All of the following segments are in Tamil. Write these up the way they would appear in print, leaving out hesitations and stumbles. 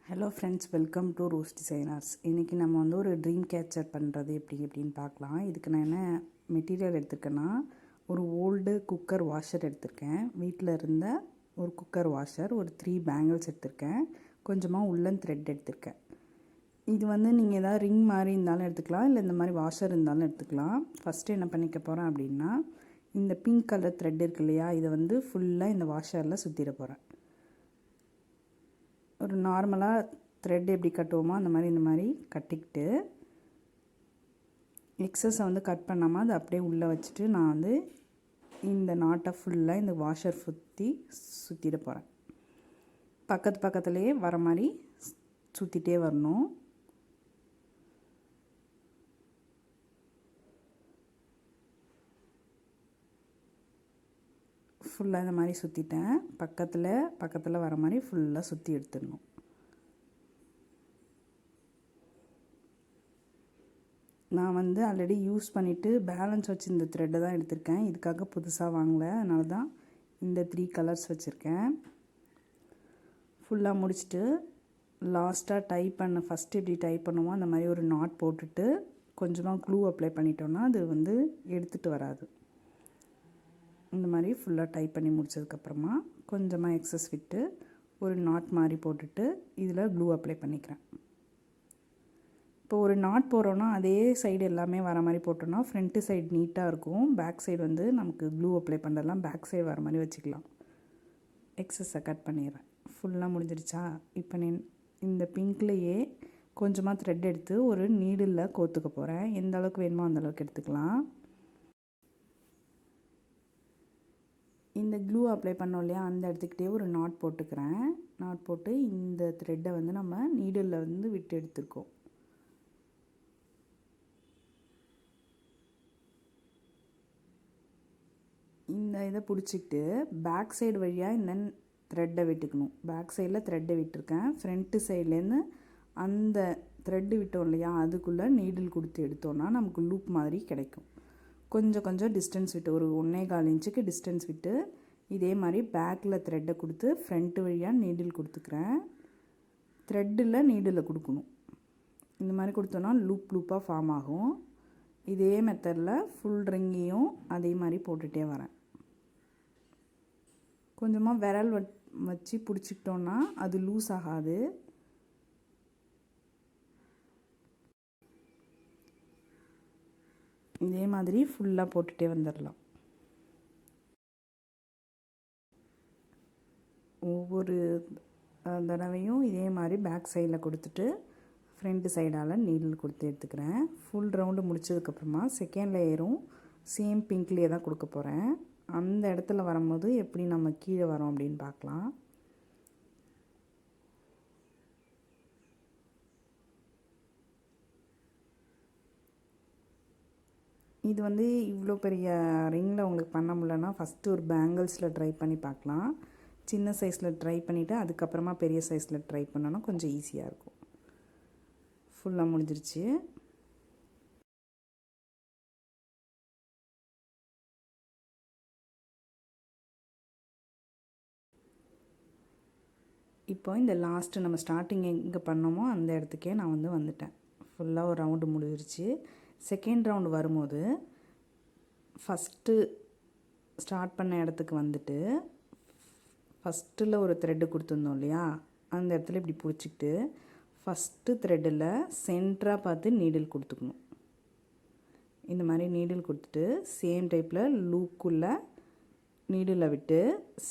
Hello friends, welcome to rose designers. இன்றைக்கி நம்ம வந்து ஒரு ட்ரீம் கேச்சர் பண்ணுறது எப்படின்னு பார்க்கலாம். இதுக்கு நான் என்ன மெட்டீரியல் எடுத்திருக்கேன்னா, ஒரு ஓல்டு குக்கர் வாஷர் எடுத்திருக்கேன். வீட்டில் இருந்த ஒரு குக்கர் வாஷர், ஒரு 3 பேங்கிள்ஸ் எடுத்திருக்கேன், கொஞ்சமாக உள்ளன் த்ரெட் எடுத்திருக்கேன். இது வந்து நீங்கள் எதாவது ரிங் மாதிரி இருந்தாலும் எடுத்துக்கலாம், இல்லை இந்த மாதிரி வாஷர் இருந்தாலும் எடுத்துக்கலாம். ஃபஸ்ட்டு என்ன பண்ணிக்க போகிறேன் அப்படின்னா, இந்த பிங்க் கலர் த்ரெட் இருக்கு இல்லையா, இதை வந்து ஃபுல்லாக இந்த வாஷரில் சுற்றிட போகிறேன். ஒரு நார்மலாக த்ரெட் எப்படி கட்டுவோமோ அந்த மாதிரி இந்த மாதிரி கட்டிக்கிட்டு எக்ஸஸை வந்து கட் பண்ணாமல் அதை அப்படியே உள்ளே வச்சுட்டு நான் வந்து இந்த நாட்டை ஃபுல்லாக இந்த வாஷர் சுற்றிட போகிறேன். பக்கத்துலேயே வர மாதிரி சுற்றிட்டே வரணும். ஃபுல்லாக இந்த மாதிரி சுற்றிட்டேன். பக்கத்தில் வர மாதிரி ஃபுல்லாக சுற்றி எடுத்துடணும். நான் வந்து ஆல்ரெடி யூஸ் பண்ணிவிட்டு பேலன்ஸ் வச்சு இந்த த்ரெட்டை தான் எடுத்திருக்கேன். இதுக்காக புதுசாக வாங்கலை, அதனால தான் இந்த 3 கலர்ஸ் வச்சுருக்கேன். ஃபுல்லாக முடிச்சுட்டு லாஸ்ட்டாக ஃபஸ்ட்டு எப்படி டை பண்ணுவோம் அந்த மாதிரி ஒரு நாட் போட்டுட்டு கொஞ்சமாக க்ளூ அப்ளை பண்ணிட்டோன்னா அது வந்து எடுத்துகிட்டு வராது. இந்த மாதிரி ஃபுல்லாக டைப் பண்ணி முடிச்சதுக்கப்புறமா கொஞ்சமாக எக்ஸஸ் விட்டு ஒரு நாட் மாதிரி போட்டுட்டு இதில் க்ளூ அப்ளை பண்ணிக்கிறேன். இப்போ ஒரு நாட் போடுறோன்னா அதே சைடு எல்லாமே வர மாதிரி போட்டோன்னா ஃப்ரண்ட்டு சைடு நீட்டாக இருக்கும். பேக் சைடு வந்து நமக்கு க்ளூ அப்ளை பண்ணுறதுலாம் பேக் சைடு வர மாதிரி வச்சுக்கலாம். எக்ஸஸை கட் பண்ணிடுறேன். ஃபுல்லாக முடிஞ்சிருச்சா? இப்போ இந்த பிங்க்லேயே கொஞ்சமாக த்ரெட் எடுத்து ஒரு நீடில் கோத்துக்க போகிறேன். எந்த அளவுக்கு வேணுமோ அந்தளவுக்கு எடுத்துக்கலாம். இந்த க்ளூ அப்ளை பண்ணோம் இல்லையா, அந்த இடத்துக்கிட்டே ஒரு நாட் போட்டுக்கிறேன். நாட் போட்டு இந்த த்ரெட்டை வந்து நம்ம நீடில் வந்து விட்டு எடுத்துருக்கோம். இந்த இதை பிடிச்சிக்கிட்டு பேக் சைடு வழியாக இந்த த்ரெட்டை விட்டுக்கணும். பேக் சைடில் த்ரெட்டை விட்டுருக்கேன். ஃப்ரண்ட்டு சைட்லேருந்து அந்த த்ரெட்டு விட்டோம் இல்லையா, அதுக்குள்ளே நீடில் கொடுத்து எடுத்தோன்னா நமக்கு லூப் மாதிரி கிடைக்கும். கொஞ்சம் டிஸ்டன்ஸ் விட்டு ஒரு 1.25 இன்ச்சுக்கு டிஸ்டன்ஸ் விட்டு இதே மாதிரி பேக்கில் த்ரெட்டை கொடுத்து ஃப்ரண்ட்டு வழியாக நீடில் கொடுத்துக்கிறேன். த்ரெட்டில் நீடில் கொடுக்கணும். இந்த மாதிரி கொடுத்தோன்னா லூப்பாக ஃபார்ம் ஆகும். இதே மெத்தடில் ஃபுல் ரிங்கையும் அதே மாதிரி போட்டுகிட்டே வரேன். கொஞ்சமாக விரல் வச்சு பிடிச்சிக்கிட்டோன்னா அது லூஸ் ஆகாது. இதே மாதிரி ஃபுல்லாக போட்டுகிட்டே வந்துடலாம். ஒவ்வொரு தடவையும் இதே மாதிரி பேக் சைடில் கொடுத்துட்டு ஃப்ரண்ட் சைடால் நீடில் கொடுத்து எடுத்துக்கிறேன். ஃபுல் ரவுண்டு முடிச்சதுக்கப்புறமா செகண்ட் லேயரும் சேம் பிங்க்லேயே தான் கொடுக்க போகிறேன். அந்த இடத்துல வரும்போது எப்படி நம்ம கீழே வரோம் அப்படின்னு பார்க்கலாம். இது வந்து இவ்வளோ பெரிய ரிங்கில் உங்களுக்கு பண்ண முடியலன்னா ஃபஸ்ட்டு ஒரு பேங்கிள்ஸில் ட்ரை பண்ணி பார்க்கலாம். சின்ன சைஸில் ட்ரை பண்ணிவிட்டு அதுக்கப்புறமா பெரிய சைஸில் ட்ரை பண்ணோன்னா கொஞ்சம் ஈஸியாக இருக்கும். ஃபுல்லாக முடிஞ்சிருச்சு. இப்போ இந்த லாஸ்ட்டு நம்ம ஸ்டார்டிங் எங்கே பண்ணோமோ அந்த இடத்துக்கே நான் வந்து வந்துட்டேன். ஃபுல்லாக ஒரு ரவுண்டு முடிஞ்சிருச்சு. செகண்ட் ரவுண்டு வரும்போது ஃபஸ்ட்டு ஸ்டார்ட் பண்ண இடத்துக்கு வந்துட்டு ஃபஸ்ட்டில் ஒரு த்ரெட்டு கொடுத்துருந்தோம் இல்லையா, அந்த இடத்துல இப்படி பிடிச்சிக்கிட்டு ஃபஸ்ட்டு த்ரெட்டில் சென்டராக பார்த்து நீடில் கொடுத்துக்கணும். இந்த மாதிரி நீடில் கொடுத்துட்டு சேம் டைப்பில் லூப்புக்குள்ளே நீடில் விட்டு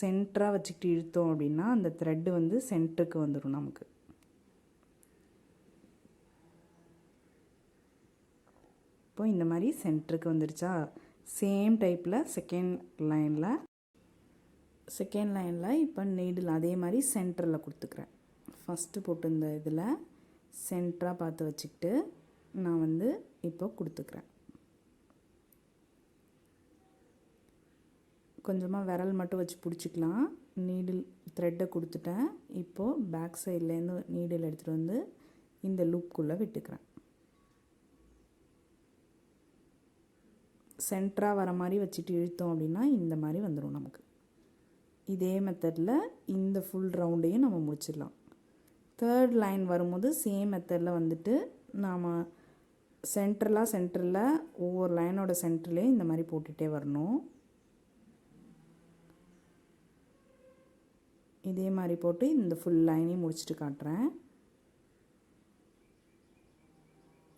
சென்டராக வச்சுக்கிட்டு இழுத்தோம் அப்படின்னா அந்த த்ரெட்டு வந்து சென்டருக்கு வந்துடும் நமக்கு. இப்போ இந்த மாதிரி சென்டருக்கு வந்துருச்சா? சேம் டைப்பில் செகண்ட் லைனில் இப்போ நீடில் அதே மாதிரி சென்டரில் கொடுத்துக்கிறேன். ஃபஸ்ட்டு போட்டு இந்த இதில் சென்டராக பார்த்து வச்சுக்கிட்டு நான் வந்து இப்போ கொடுத்துக்கிறேன். கொஞ்சமாக விரல் மட்டும் வச்சு பிடிச்சிக்கலாம். நீடில் த்ரெட்டை கொடுத்துட்டேன். இப்போது பேக் சைட்லேருந்து நீடில் எடுத்துகிட்டு வந்து இந்த லூப்புக்குள்ளே விட்டுக்கிறேன். சென்டராக வர மாதிரி வச்சுட்டு இழுத்தோம் அப்படின்னா இந்த மாதிரி வந்துடும் நமக்கு. இதே மெத்தடில் இந்த ஃபுல் ரவுண்டையும் நம்ம முடிச்சிடலாம். தேர்ட் லைன் வரும்போது சேம் மெத்தடில் வந்துட்டு நாம் சென்டரில் ஒவ்வொரு லைனோட சென்டர்லேயும் இந்த மாதிரி போட்டுகிட்டே வரணும். இதே மாதிரி போட்டு இந்த ஃபுல் லைனையும் முடிச்சுட்டு காட்டுறேன்.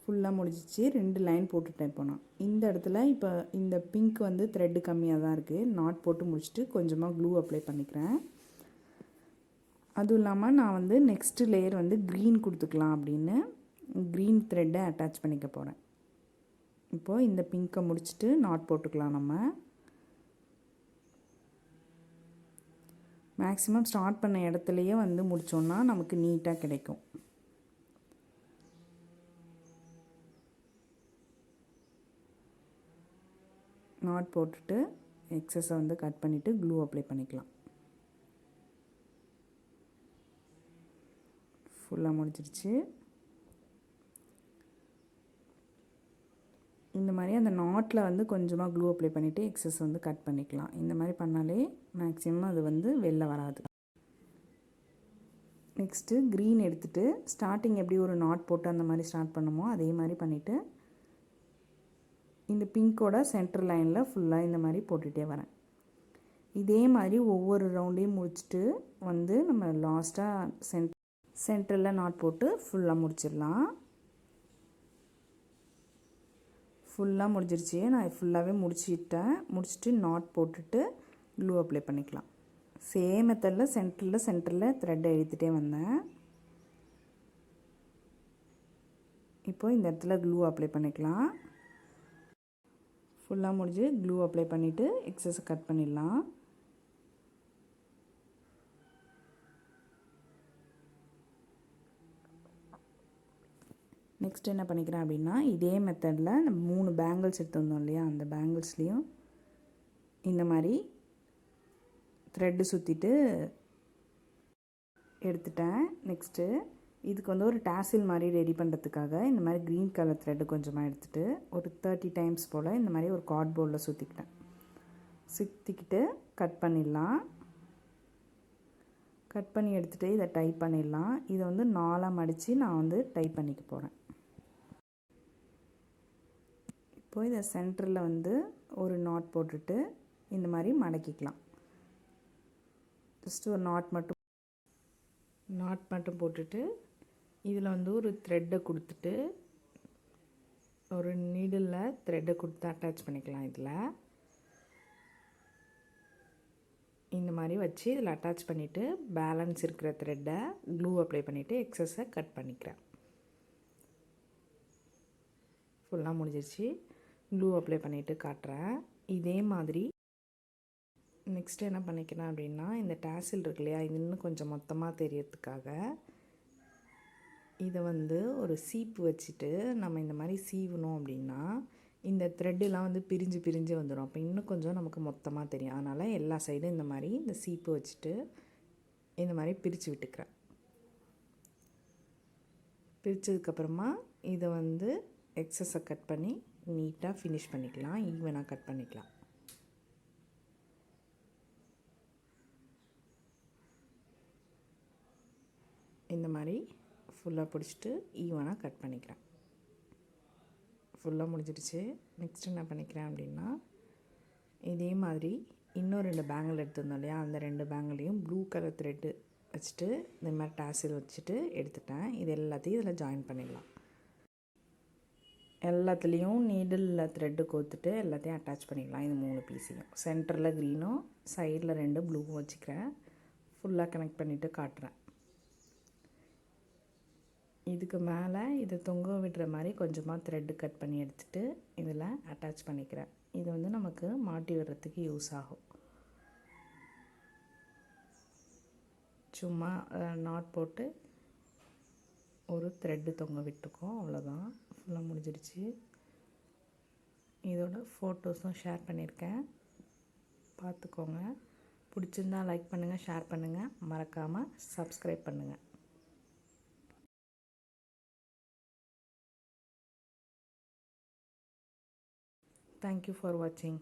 ஃபுல்லாக முடிஞ்சிச்சு. 2 லைன் போட்டுட்டேன். இப்போ நான் இந்த இடத்துல இப்போ இந்த பிங்க் வந்து த்ரெட்டு கம்மியாக தான் இருக்குது. நாட் போட்டு முடிச்சுட்டு கொஞ்சமாக க்ளூ அப்ளை பண்ணிக்கிறேன். அதுவும் இல்லாமல் நான் வந்து நெக்ஸ்ட்டு லேயர் வந்து க்ரீன் கொடுத்துக்கலாம் அப்படின்னு க்ரீன் த்ரெட்டை அட்டாச் பண்ணிக்க போகிறேன். இப்போது இந்த பிங்க்கை முடிச்சுட்டு நாட் போட்டுக்கலாம். நம்ம மேக்ஸிமம் ஸ்டார்ட் பண்ண இடத்துலையே வந்து முடித்தோன்னா நமக்கு நீட்டாக கிடைக்கும். நாட் போட்டுட்டு எக்ஸஸை வந்து கட் பண்ணிவிட்டு க்ளூ அப்ளை பண்ணிக்கலாம். ஃபுல்லாக முடிஞ்சிருச்சு. இந்த மாதிரி அந்த நாட்டில் வந்து கொஞ்சமாக க்ளூ அப்ளை பண்ணிவிட்டு எக்ஸஸ் வந்து கட் பண்ணிக்கலாம். இந்த மாதிரி பண்ணாலே மேக்ஸிமம் அது வந்து வெளில வராது. நெக்ஸ்ட்டு க்ரீன் எடுத்துகிட்டு ஸ்டார்டிங் எப்படி ஒரு நாட் போட்டு அந்த மாதிரி ஸ்டார்ட் பண்ணுமோ அதே மாதிரி பண்ணிவிட்டு இந்த பிங்கோட சென்டர் லைனில் ஃபுல்லாக இந்த மாதிரி போட்டுகிட்டே வரேன். இதே மாதிரி ஒவ்வொரு ரவுண்டையும் முடிச்சுட்டு வந்து நம்ம லாஸ்ட்டாக சென்டரில் நாட் போட்டு ஃபுல்லாக முடிச்சிடலாம். ஃபுல்லாக முடிஞ்சிருச்சு. நான் ஃபுல்லாகவே முடிச்சுட்டு நாட் போட்டுட்டு க்ளூ அப்ளை பண்ணிக்கலாம். சேம் மெத்தடில் சென்டரில் த்ரெட்டை இழுத்துகிட்டே வந்தேன். இப்போது இந்த இடத்துல க்ளூ அப்ளை பண்ணிக்கலாம். ஃபுல்லாக முடிஞ்சு க்ளூ அப்ளை பண்ணிவிட்டு எக்ஸஸை கட் பண்ணிடலாம். நெக்ஸ்ட் என்ன பண்ணிக்கிறேன் அப்படின்னா இதே மெத்தடில் நம்ம 3 பேங்கிள்ஸ் எடுத்து வந்தோம் இல்லையா, அந்த பேங்கிள்ஸ்லேயும் இந்த மாதிரி த்ரெட்டு சுற்றிட்டு எடுத்துட்டேன். நெக்ஸ்ட்டு இதுக்கு வந்து ஒரு டாசில் மாதிரி ரெடி பண்ணுறதுக்காக இந்த மாதிரி க்ரீன் கலர் த்ரெட்டு கொஞ்சமாக எடுத்துகிட்டு ஒரு 30 டைம்ஸ் போல் இந்த மாதிரி ஒரு கார்ட்போர்டில் சுற்றிக்கிட்டு கட் பண்ணிடலாம். கட் பண்ணி எடுத்துகிட்டு இதை டைப் பண்ணிடலாம். இதை வந்து 4ஆக மடித்து நான் வந்து டைப் பண்ணிக்க போகிறேன். இப்போது இதை சென்டரில் வந்து ஒரு நாட் போட்டுட்டு இந்த மாதிரி மடக்கிக்கலாம். ஜஸ்ட் ஒரு நாட் மட்டும் போட்டுட்டு இதில் வந்து ஒரு த்ரெட்டை கொடுத்துட்டு ஒரு நீடிலில் த்ரெட்டை கொடுத்து அட்டாச் பண்ணிக்கலாம். இந்த மாதிரி வச்சு இதில் அட்டாச் பண்ணிவிட்டு பேலன்ஸ் இருக்கிற த்ரெட்டை க்ளூ அப்ளை பண்ணிவிட்டு எக்ஸஸை கட் பண்ணிக்கிறேன். ஃபுல்லாக முடிஞ்சிருச்சு. க்ளூ அப்ளை பண்ணிவிட்டு காட்டுறேன். இதே மாதிரி நெக்ஸ்ட்டு என்ன பண்ணிக்கிறேன் அப்படின்னா இந்த டாசில் இருக்கு இல்லையா, இது இன்னும் கொஞ்சம் மொத்தமாக தெரியறதுக்காக இதை வந்து ஒரு சீப்பு வச்சுட்டு நம்ம இந்த மாதிரி சீவணும் அப்படின்னா இந்த த்ரெட்டெலாம் வந்து பிரிஞ்சு வந்துடும். அப்போ இன்னும் கொஞ்சம் நமக்கு மொத்தமாக தெரியும். அதனால் எல்லா சைடும் இந்த மாதிரி இந்த சீப்பு வச்சுட்டு இந்த மாதிரி பிரித்து விட்டுக்கிறேன். பிரித்ததுக்கப்புறமா இதை வந்து எக்ஸஸை கட் பண்ணி நீட்டாக ஃபினிஷ் பண்ணிக்கலாம். ஈவனாக கட் பண்ணிக்கலாம். இந்த மாதிரி ஃபுல்லாக பிடிச்சிட்டு ஈவனாக கட் பண்ணிக்கிறேன். ஃபுல்லாக முடிஞ்சிடுச்சு. நெக்ஸ்ட் என்ன பண்ணிக்கிறேன் அப்படின்னா இதே மாதிரி இன்னும் 2 பேங்கிள் எடுத்துருந்தோம் இல்லையா, அந்த 2 பேங்கிளையும் ப்ளூ கலர் த்ரெட்டு வச்சுட்டு இந்த மாதிரி டாசில் வச்சுட்டு எடுத்துட்டேன். இது எல்லாத்தையும் இதில் ஜாயின் பண்ணிடலாம். எல்லாத்துலேயும் நீடிலில் த்ரெட்டு கோத்துட்டு எல்லாத்தையும் அட்டாச் பண்ணிக்கலாம். இது 3 பீஸையும் சென்டரில் க்ரீனும் சைடில் 2 ப்ளூவும் வச்சுக்கிறேன். ஃபுல்லாக கனெக்ட் பண்ணிவிட்டு காட்டுறேன். இதுக்கு மேலே இதை தொங்க விடுற மாதிரி கொஞ்சமாக த்ரெட்டு கட் பண்ணி எடுத்துகிட்டு இதில் அட்டாச் பண்ணிக்கிறேன். இது வந்து நமக்கு மாட்டி விடுறதுக்கு யூஸ் ஆகும். சும்மா நாட் போட்டு ஒரு த்ரெட்டு தொங்க விட்டுக்கோம், அவ்வளோதான். ஃபுல்லாக முடிஞ்சிடுச்சு. இதோட ஃபோட்டோஸும் ஷேர் பண்ணியிருக்கேன், பார்த்துக்கோங்க. பிடிச்சிருந்தா லைக் பண்ணுங்கள், ஷேர் பண்ணுங்கள், மறக்காமல் சப்ஸ்கிரைப் பண்ணுங்கள். Thank you for watching.